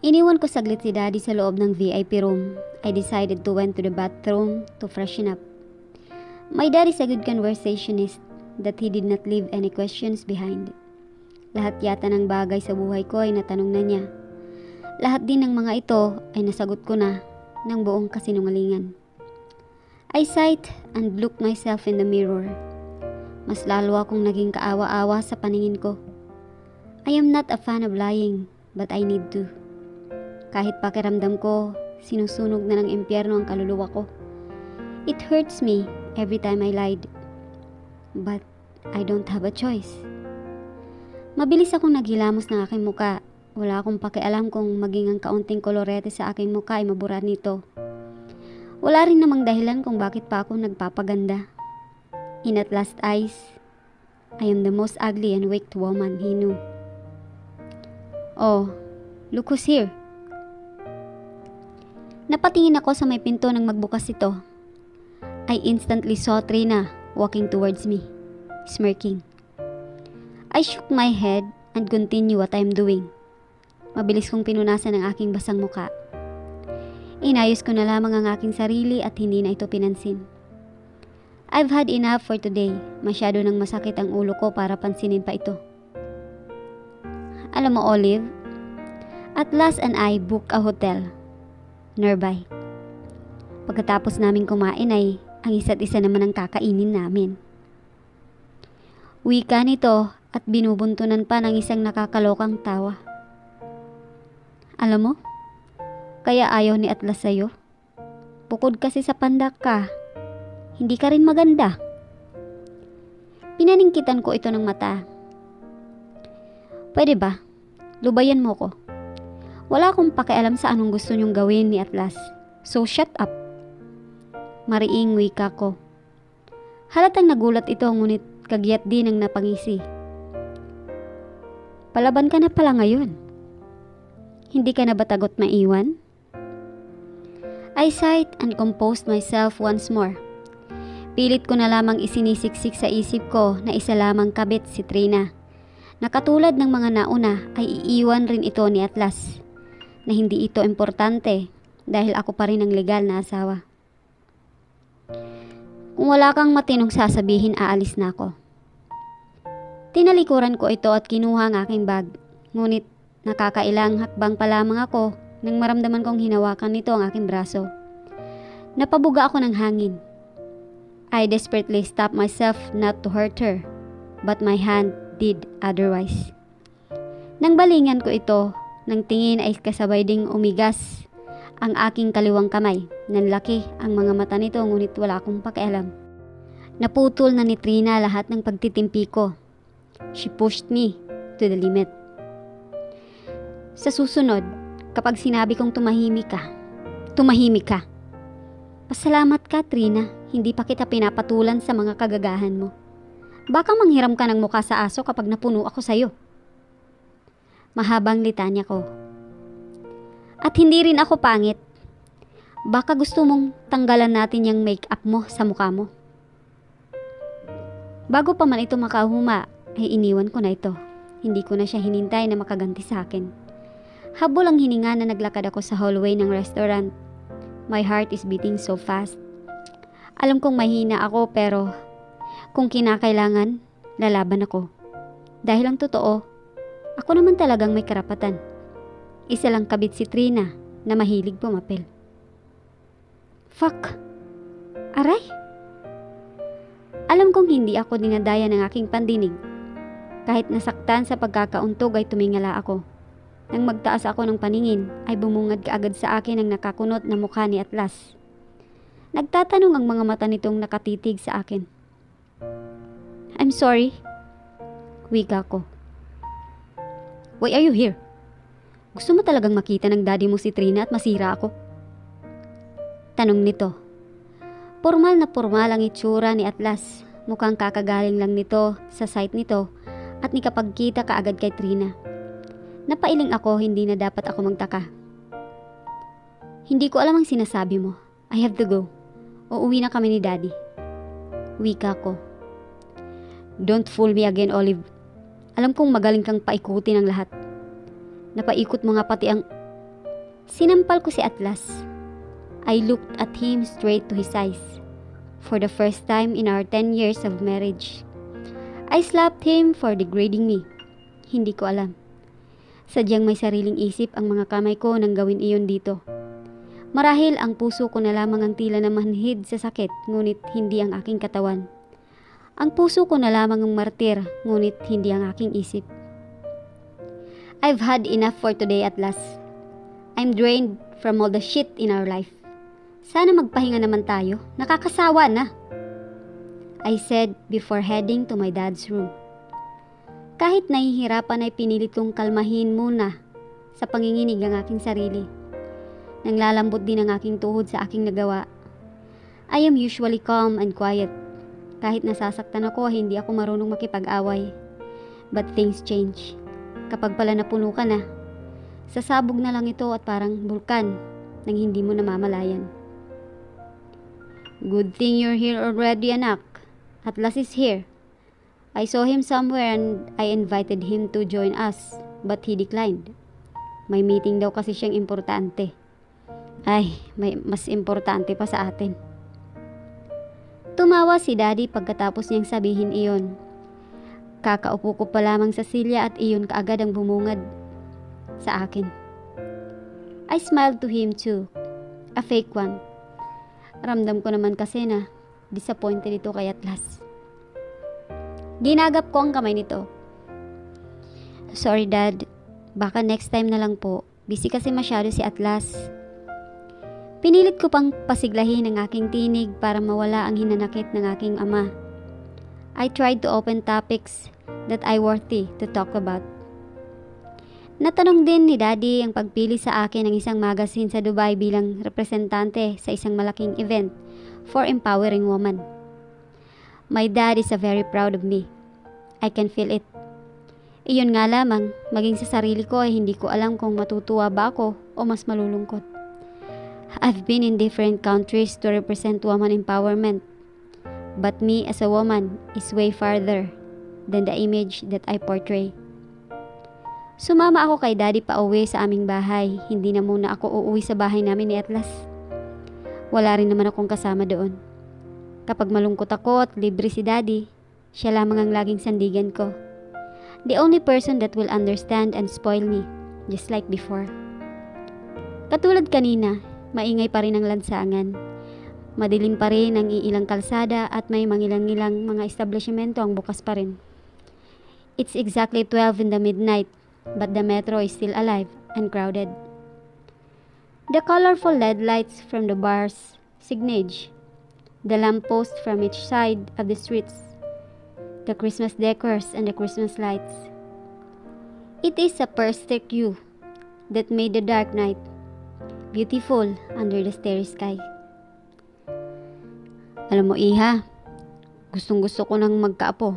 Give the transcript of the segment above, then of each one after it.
Iniwan ko saglit si Daddy sa loob ng VIP room. I decided to went to the bathroom to freshen up. My dad is a good conversationist that he did not leave any questions behind. Lahat yata ng bagay sa buhay ko ay natanong na niya. Lahat din ng mga ito ay nasagot ko na ng buong kasinungalingan. I sighed and looked myself in the mirror. Mas lalo akong naging kaawa-awa sa paningin ko. I am not a fan of lying, but I need to. Kahit pakiramdam ko, sinusunog na ng impyerno ang kaluluwa ko. It hurts me every time I lied. But I don't have a choice. Mabilis akong naghilamos ng aking muka. Wala akong pakialam kung maging ang kaunting kolorete sa aking muka ay mabura nito. Wala rin namang dahilan kung bakit pa ako nagpapaganda. In at last eyes, I am the most ugly and wicked woman he knew. Oh, look who's here. Napatingin ako sa may pinto nang magbukas ito. I instantly saw Trina walking towards me, smirking. I shook my head and continued what I'm doing. Mabilis kong pinunasan ang aking basang muka. Inayos ko na lamang ang aking sarili at hindi na ito pinansin. I've had enough for today. Masyado nang masakit ang ulo ko para pansinin pa ito. Alam mo, Olive, Atlas and I booked a hotel nearby. Pagkatapos namin kumain ay ang isa't isa naman ang kakainin namin. Wika nito at binubuntunan pa ng isang nakakalokang tawa. Alam mo, kaya ayaw ni Atlas sa'yo. Bukod kasi sa pandak ka, hindi ka rin maganda. Pinaningkitan ko ito ng mata. Pwede ba? Lubayan mo ko. Wala akong pakialam sa anong gusto niyong gawin ni Atlas. So shut up. Mariing wika ko. Halatang nagulat ito ngunit kagyat din ang napangisi. Palaban ka na pala ngayon. Hindi ka na ba tagot maiwan? I sighed and composed myself once more. Pilit ko na lamang isinisiksik sa isip ko na isa lamang kabit si Trina. Na katulad ng mga nauna ay iiwan rin ito ni Atlas. Na hindi ito importante dahil ako pa rin ang legal na asawa. Kung wala kang matinong sasabihin, aalis na ako. Tinalikuran ko ito at kinuha ang aking bag. Ngunit nakakailang hakbang pa lamang ako nang maramdaman kong hinawakan nito ang aking braso. Napabuga ako ng hangin. I desperately stopped myself not to hurt her, but my hand did otherwise. Nang balingan ko ito, nang tingin ay kasabay ding umigas ang aking kaliwang kamay. Nanlaki ang mga mata nito ngunit wala akong pakialam. Naputol na ni Trina lahat ng pagtitimpi ko. She pushed me to the limit. Sa susunod, kapag sinabi kong tumahimik ka. Pasalamat ka, Trina, hindi pa kita pinapatulan sa mga kagagahan mo. Baka manghiram ka ng mukha sa aso kapag napuno ako sa'yo. Mahabang litanya ko. At hindi rin ako pangit. Baka gusto mong tanggalan natin yung make-up mo sa mukha mo. Bago pa man ito makahuma, ay iniwan ko na ito. Hindi ko na siya hinintay na makaganti sa akin. Habol ang hininga na naglakad ako sa hallway ng restaurant. My heart is beating so fast. Alam kong mahina ako pero kung kinakailangan, lalaban ako. Dahil ang totoo, ako naman talagang may karapatan. Isa lang kabit si Trina na mahilig pumapel. Fuck! Aray! Alam kong hindi ako dinadaya ng aking pandinig. Kahit nasaktan sa pagkakauntog ay tumingala ako. Nang magtaas ako ng paningin ay bumungad kaagad sa akin ang nakakunot na mukha ni Atlas. Nagtatanong ang mga mata nitong nakatitig sa akin. I'm sorry. Wika ko. Why are you here? Gusto mo talagang makita ng daddy mo si Trina at masira ako? Tanong nito. Formal na formal ang itsura ni Atlas. Mukhang kakagaling lang nito sa site nito at nikapagkita kaagad kay Trina. Napailing ako, hindi na dapat ako magtaka. Hindi ko alam ang sinasabi mo. I have to go. Uuwi na kami ni daddy. Wika ko. Don't fool me again, Olive. Alam kong magaling kang paikutin ang lahat. Napaikot mo nga pati ang... Sinampal ko si Atlas. I looked at him straight to his eyes. For the first time in our 10 years of marriage. I slapped him for degrading me. Hindi ko alam. Sadyang may sariling isip ang mga kamay ko nang gawin iyon dito. Marahil ang puso ko na lamang ang tila na manhid sa sakit, ngunit hindi ang aking katawan. Ang puso ko na lamang ang martir, ngunit hindi ang aking isip. I've had enough for today, Atlas. I'm drained from all the shit in our life. Sana magpahinga naman tayo. Nakakasawa na. I said before heading to my dad's room. Kahit nahihirapan ay pinilit kong kalmahin muna sa panginginig ang aking sarili. Nang lalambot din ang aking tuhod sa aking nagawa. I am usually calm and quiet. Kahit nasasaktan ako, hindi ako marunong makipag-away. But things change. Kapag pala napuno ka na, sasabog na lang ito at parang bulkan nang hindi mo namamalayan. Good thing you're here already, anak. Atlas is here. I saw him somewhere and I invited him to join us, but he declined. May meeting daw kasi siyang importante. Ay, may mas importante pa sa atin. Tumawa si Daddy pagkatapos niyang sabihin iyon. Kakaupo ko pa lamang sa silya at iyon kaagad ang bumungad sa akin. I smiled to him too, a fake one. Ramdam ko naman kasi na disappointed ito kay Atlas. Ginagap ko ang kamay nito. Sorry Dad, baka next time na lang po. Busy kasi masyado si Atlas. Pinilit ko pang pasiglahin ang aking tinig para mawala ang hinanakit ng aking ama. I tried to open topics that I worthy to talk about. Natanong din ni Daddy ang pagpili sa akin ng isang magazine sa Dubai bilang representante sa isang malaking event for empowering women. My dad is very proud of me. I can feel it. Iyon nga lamang, maging sa sarili ko ay hindi ko alam kung matutuwa ba ako o mas malulungkot. I've been in different countries to represent woman empowerment. But me as a woman is way farther than the image that I portray. Sumama ako kay Daddy pa uwi sa aming bahay. Hindi na muna ako uuwi sa bahay namin ni Atlas. Wala rin naman akong kasama doon. Kapag malungkot ako at libre si Daddy, siya lamang ang laging sandigan ko. The only person that will understand and spoil me, just like before. Katulad kanina, maingay pa rin ang lansangan. Madilim pa rin ang iilang kalsada at may mangilang-ilang mga establishmento ang bukas pa rin. It's exactly 12 in the midnight, but the metro is still alive and crowded. The colorful LED lights from the bars, signage, the lampposts from each side of the streets, the Christmas decors and the Christmas lights. It is a perfect view that made the dark night beautiful under the starry sky. Alam mo, Iha, gustong-gusto ko nang magkaapo.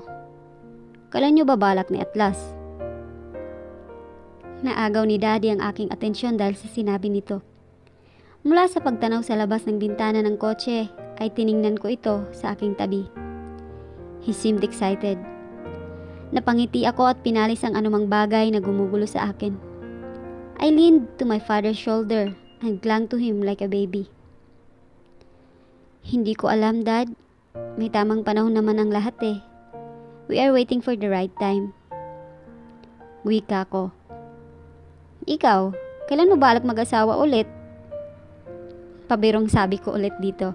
Kailan niyo ba balak ni Atlas? Naagaw ni Daddy ang aking atensyon dahil sa sinabi nito. Mula sa pagtanaw sa labas ng bintana ng kotse, ay tiningnan ko ito sa aking tabi. He seemed excited. Napangiti ako at pinalis ang anumang bagay na gumugulo sa akin. I leaned to my father's shoulder and clung to him like a baby. Hindi ko alam, Dad. May tamang panahon naman ang lahat eh. We are waiting for the right time. Wika ko. Ikaw, kailan mo balak mag-asawa ulit? Pabirong sabi ko ulit dito.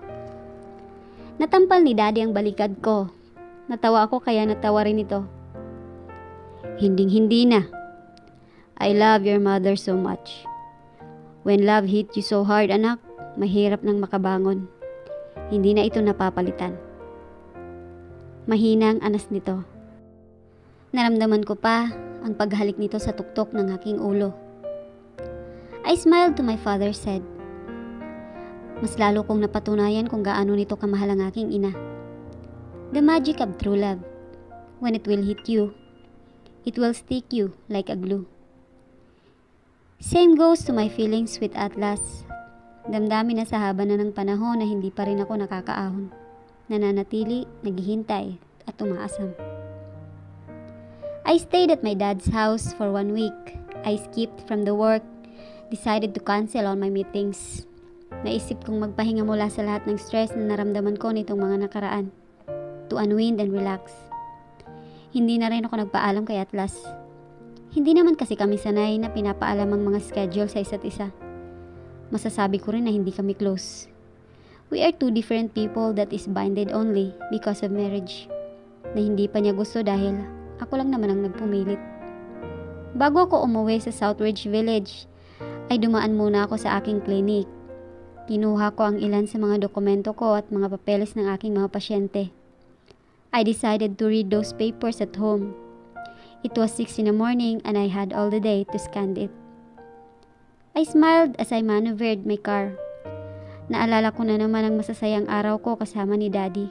Natampal ni Daddy ang balikad ko. Natawa ako kaya natawa rin ito. Hinding-hindi na. I love your mother so much. When love hit you so hard, anak, mahirap nang makabangon. Hindi na ito napapalitan. Mahina ang anas nito. Naramdaman ko pa ang paghalik nito sa tuktok ng aking ulo. I smiled to my father said, mas lalo kong napatunayan kung gaano nito kamahal ang aking ina. The magic of true love. When it will hit you, it will stick you like a glue. Same goes to my feelings with Atlas. Damdamin na sa haba na ng panahon na hindi pa rin ako nakakaahon. Nananatili, naghihintay, at umaasam. I stayed at my dad's house for 1 week. I skipped from the work decided to cancel all my meetings. Naisip kong magpahinga mula sa lahat ng stress na naramdaman ko nitong mga nakaraan. To unwind and relax. Hindi na rin ako nagpaalam kay Atlas. Hindi naman kasi kami sanay na pinapaalam ang mga schedule sa isa't isa. Masasabi ko rin na hindi kami close. We are two different people that is binded only because of marriage. Na hindi pa niya gusto dahil ako lang naman ang nagpumilit. Bago ako umuwi sa Southridge Village, ay dumaan muna ako sa aking clinic. Kinuha ko ang ilan sa mga dokumento ko at mga papeles ng aking mga pasyente. I decided to read those papers at home. It was 6 in the morning and I had all the day to scan it. I smiled as I maneuvered my car. Naalala ko na naman ang masasayang araw ko kasama ni Daddy.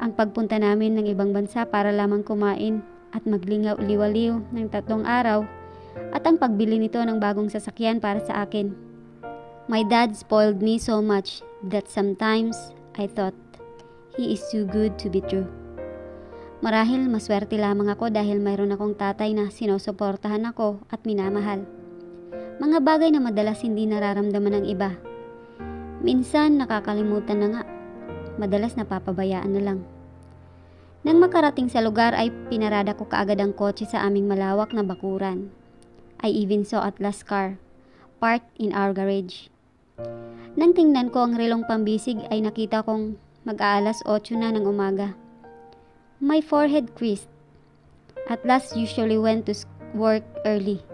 Ang pagpunta namin ng ibang bansa para lamang kumain at maglingaw-liwaliw ng 3 araw at ang pagbili nito ng bagong sasakyan para sa akin. My dad spoiled me so much that sometimes I thought he is too good to be true. Marahil maswerte lamang ako dahil mayroon akong tatay na sinusuportahan ako at minamahal. Mga bagay na madalas hindi nararamdaman ng iba. Minsan nakakalimutan na nga. Madalas napapabayaan na lang. Nang makarating sa lugar ay pinarada ko kaagad ang kotse sa aming malawak na bakuran. I even saw Atlas' car, parked in our garage. Nang tingnan ko ang relong pambisig ay nakita kong mag-aalas 8 na ng umaga. My forehead creased. Atlas usually went to work early.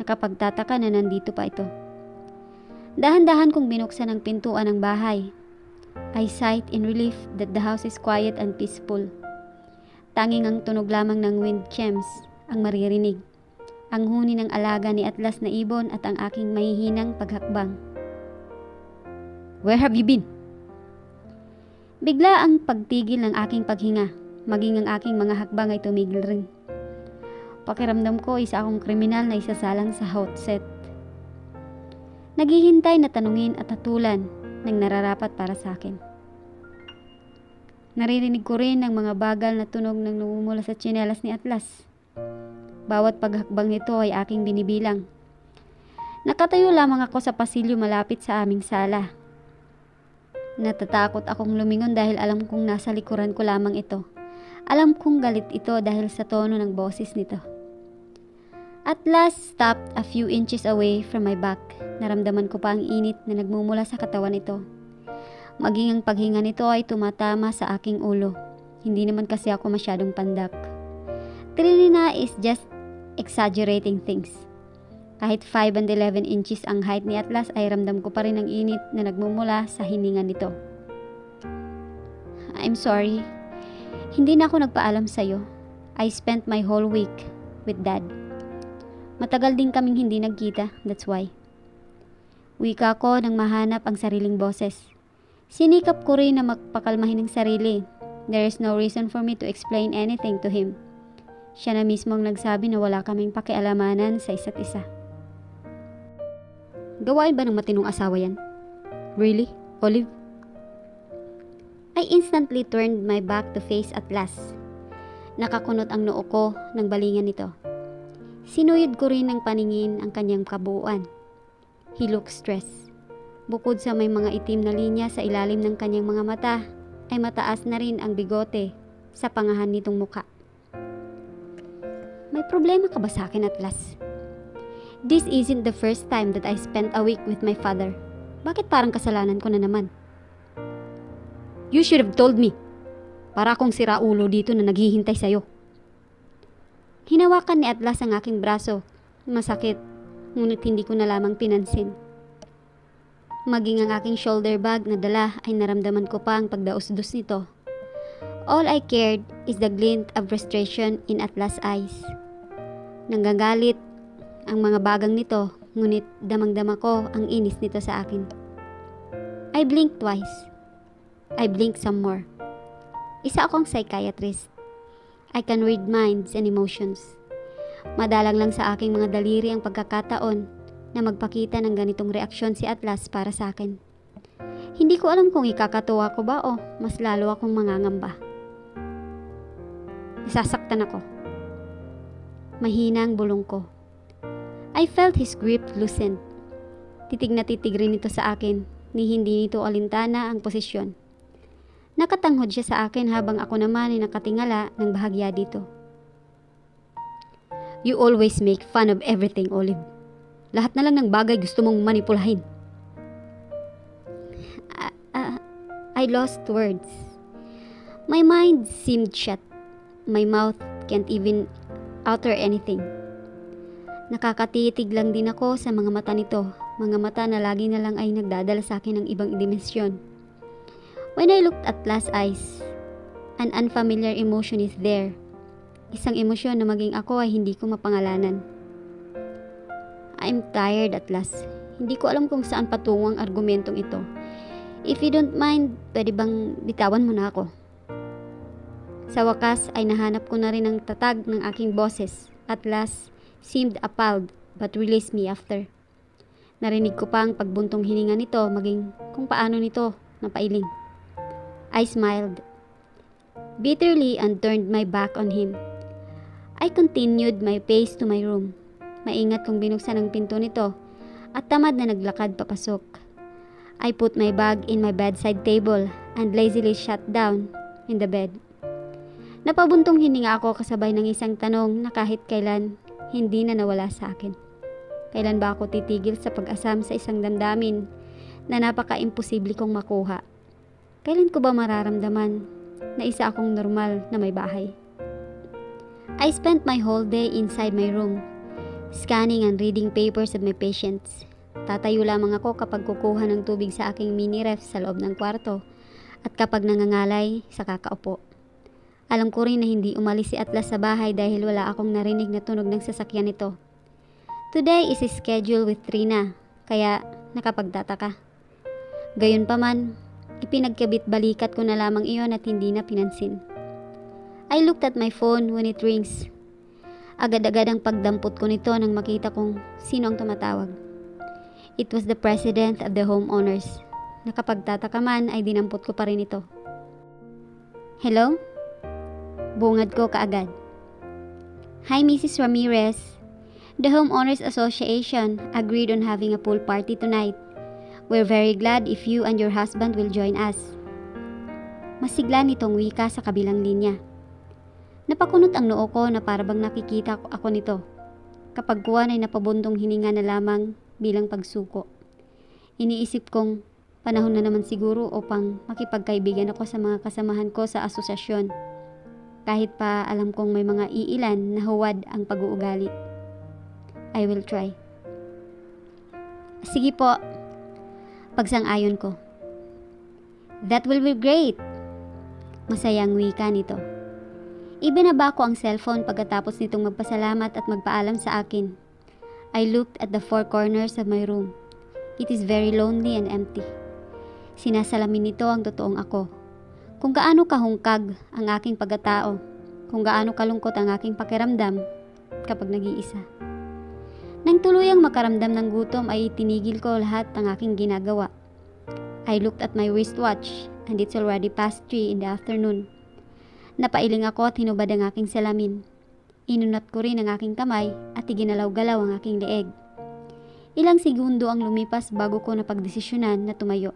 Nakapagtataka na nandito pa ito. Dahan-dahan kong binuksan ang pintuan ng bahay. I sighed in relief that the house is quiet and peaceful. Tanging ang tunog lamang ng wind chimes ang maririnig. Ang huni ng alaga ni Atlas na ibon at ang aking mahihinang paghakbang. Where have you been? Bigla ang pagtigil ng aking paghinga, maging ang aking mga hakbang ay tumigil rin. Pakiramdam ko isa akong kriminal na isasalang sa hot set. Naghihintay na tanungin at hatulan ng nararapat para sa akin. Naririnig ko rin ang mga bagal na tunog ng namumula sa tsinelas ni Atlas. Bawat paghakbang nito ay aking binibilang. Nakatayo lamang ako sa pasilyo malapit sa aming sala. Natatakot akong lumingon dahil alam kong nasa likuran ko lamang ito. Alam kong galit ito dahil sa tono ng boses nito. Atlas stopped a few inches away from my back. Naramdaman ko pa ang init na nagmumula sa katawan nito. Maging ang paghinga nito ay tumatama sa aking ulo. Hindi naman kasi ako masyadong pandak. Trinina is just exaggerating things. Kahit 5 and 11 inches ang height ni Atlas ay ramdam ko pa rin ang init na nagmumula sa hininga nito. I'm sorry. Hindi na ako nagpaalam sa'yo. I spent my whole week with Dad. Matagal din kaming hindi nagkita, that's why. Wika ko nang mahanap ang sariling boses. Sinikap ko rin na magpakalmahin ang sarili. There is no reason for me to explain anything to him. Siya na mismo ang nagsabi na wala kaming pakialamanan sa isa't isa. Gawain ba ng matinong asawa yan? Really, Olive? I instantly turned my back to face Atlas. Nakakunot ang noo ko ng balingan nito. Sinuyod ko rin ng paningin ang kanyang kabuuan. He looked stressed. Bukod sa may mga itim na linya sa ilalim ng kanyang mga mata, ay mataas na rin ang bigote sa pangahan nitong muka. May problema ka ba sa akin, Atlas? This isn't the first time that I spent a week with my father. Bakit parang kasalanan ko na naman? You should have told me. Para akong siraulo dito na naghihintay sa'yo. Hinawakan ni Atlas ang aking braso. Masakit, ngunit hindi ko na lamang pinansin. Maging ang aking shoulder bag na dala ay naramdaman ko pa ang pagdaos-dos nito. All I cared is the glint of frustration in Atlas' eyes. Nanggagalit ang mga bagang nito, ngunit damang-dama ko ang inis nito sa akin. I blinked twice. I blinked some more. Isa akong psychiatrist. I can read minds and emotions. Madalang lang sa aking mga daliri ang pagkakataon na magpakita ng ganitong reaksyon si Atlas para sa akin. Hindi ko alam kung ikakatuwa ko ba o mas lalo akong mangangamba. Nasasaktan ako. Mahina ang bulong ko. I I felt his grip loosen. Titig na titig rin ito sa akin, ni hindi nito alintana ang posisyon. Nakatanghod siya sa akin habang ako naman ay nakatingala ng bahagya dito. You always make fun of everything, Olive. Lahat na lang ng bagay gusto mong manipulahin. I lost words. My mind seemed shut. My mouth can't even utter anything. Nakakatitig lang din ako sa mga mata nito. Mga mata na lagi na lang ay nagdadala sa akin ng ibang dimensyon. When I looked at Atlas' eyes, an unfamiliar emotion is there. Isang emosyon na maging ako ay hindi ko mapangalanan. I'm tired, Atlas. Hindi ko alam kung saan patungo ang argumentong ito. If you don't mind, pwede bang bitawan mo na ako? Sa wakas ay nahanap ko na rin ang tatag ng aking boses. Atlas seemed appalled but released me after. Narinig ko pa ang pagbuntong hininga nito maging kung paano nito napailing. I smiled bitterly and turned my back on him. I continued my pace to my room. Maingat kong binuksan ang pinto nito at tamad na naglakad papasok. I put my bag in my bedside table and lazily sat down in the bed. Napabuntong hininga ako kasabay ng isang tanong na kahit kailan hindi na nawala sa akin. Kailan ba ako titigil sa pag-asam sa isang damdamin na napaka-imposible kong makuha? Kailan ko ba mararamdaman na isa akong normal na may bahay? I spent my whole day inside my room, scanning and reading papers of my patients. Tatayo lamang ako kapag kukuha ng tubig sa aking mini ref sa loob ng kwarto at kapag nangangalay sa kakaupo. Alam ko rin na hindi umalis si Atlas sa bahay dahil wala akong narinig na tunog ng sasakyan nito. Today is scheduled with Trina, kaya nakapagtataka. Gayunpaman, ipinagkabit balikat ko na lamang iyon at hindi na pinansin. I looked at my phone when it rings. Agad-agad ang pagdampot ko nito nang makita kong sino ang tumatawag. It was the president of the homeowners. Nakapagtataka man ay dinampot ko pa rin ito. Hello? Bungad ko kaagad. Hi, Mrs. Ramirez. The Homeowners Association agreed on having a pool party tonight. We're very glad if you and your husband will join us. Masigla nitong wika sa kabilang linya. Napakunot ang noo ko na parabang nakikita ako nito. Kapag kuwan ay napabuntong hininga na lamang bilang pagsuko. Iniisip kong panahon na naman siguro upang makipagkaibigan ako sa mga kasamahan ko sa asosasyon. Kahit pa alam kong may mga iilan na huwad ang pag-uugali. I will try. Sige po. Pagsang-ayon ko. That will be great. Masayang wika nito. Ibinaba ko ang cellphone pagkatapos nitong magpasalamat at magpaalam sa akin. I looked at the four corners of my room. It is very lonely and empty. Sinasalamin nito ang totoong ako. Kung gaano kahungkag ang aking pagkatao, kung gaano kalungkot ang aking pakiramdam kapag nag-iisa. Nang tuluyang makaramdam ng gutom ay tinigil ko lahat ng aking ginagawa. I looked at my wristwatch and it's already past 3 in the afternoon. Napailing ako at hinubad ang aking salamin. Inunat ko rin ang aking kamay at iginalaw-galaw ang aking leeg. Ilang segundo ang lumipas bago ko napagdesisyonan na tumayo.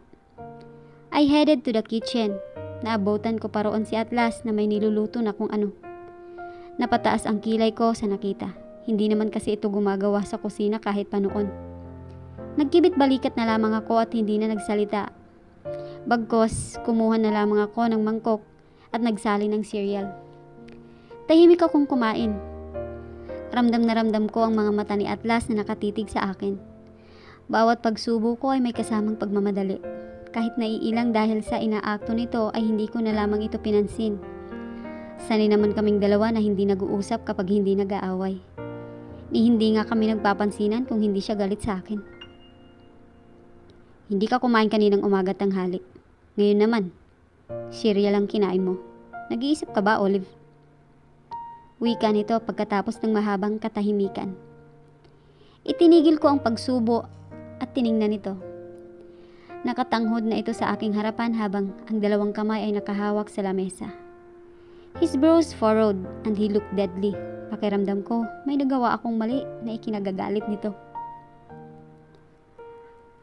I headed to the kitchen. Naabutan ko pa roon si Atlas na may niluluto na kung ano. Napataas ang kilay ko sa nakita. Hindi naman kasi ito gumagawa sa kusina kahit pa noon. Nagkibit balikat na lamang ako at hindi na nagsalita. Bagkos, kumuha na lamang ako ng mangkok at nagsali ng cereal. Tahimik akong kumain. Ramdam na ramdam ko ang mga mata ni Atlas na nakatitig sa akin. Bawat pagsubo ko ay may kasamang pagmamadali. Kahit naiilang dahil sa inaakto nito ay hindi ko na lamang ito pinansin. Sanay naman kaming dalawa na hindi nag-uusap kapag hindi nag-aaway. Hindi nga kami nagpapansinan kung hindi siya galit sa akin. Hindi ka kumain kaninang umaga at tanghali. Ngayon naman, cereal ang kinain mo. Nag-iisip ka ba, Olive? Wika nito pagkatapos ng mahabang katahimikan. Itinigil ko ang pagsubo at tiningnan ito. Nakatanghod na ito sa aking harapan habang ang dalawang kamay ay nakahawak sa lamesa. His brows furrowed and he looked deadly. Pakiramdam ko, may nagawa akong mali na ikinagagalit nito.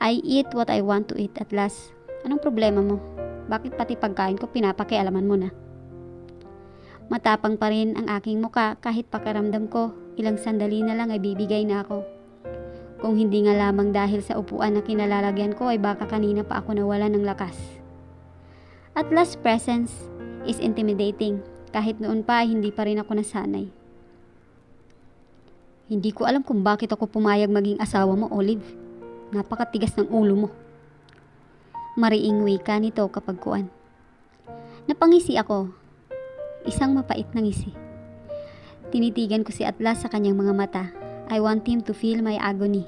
I eat what I want to eat at last. Anong problema mo? Bakit pati pagkain ko pinapakialaman mo na? Matapang pa rin ang aking muka kahit pakiramdam ko ilang sandali na lang ay bibigay na ako. Kung hindi nga lamang dahil sa upuan na kinalalagyan ko ay baka kanina pa ako nawala ng lakas. At last presence is intimidating kahit noon pa ay hindi pa rin ako nasanay. Hindi ko alam kung bakit ako pumayag maging asawa mo, Olive. Napakatigas ng ulo mo. Mariing wika nito kapag kuwan. Napangisi ako. Isang mapait na ngisi. Tinitigan ko si Atlas sa kanyang mga mata. I want him to feel my agony.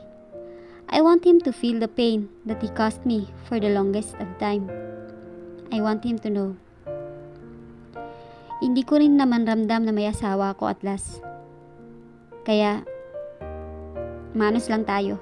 I want him to feel the pain that he caused me for the longest of time. I want him to know. Hindi ko rin naman ramdam na may asawa ako, Atlas. Kaya, manos lang tayo.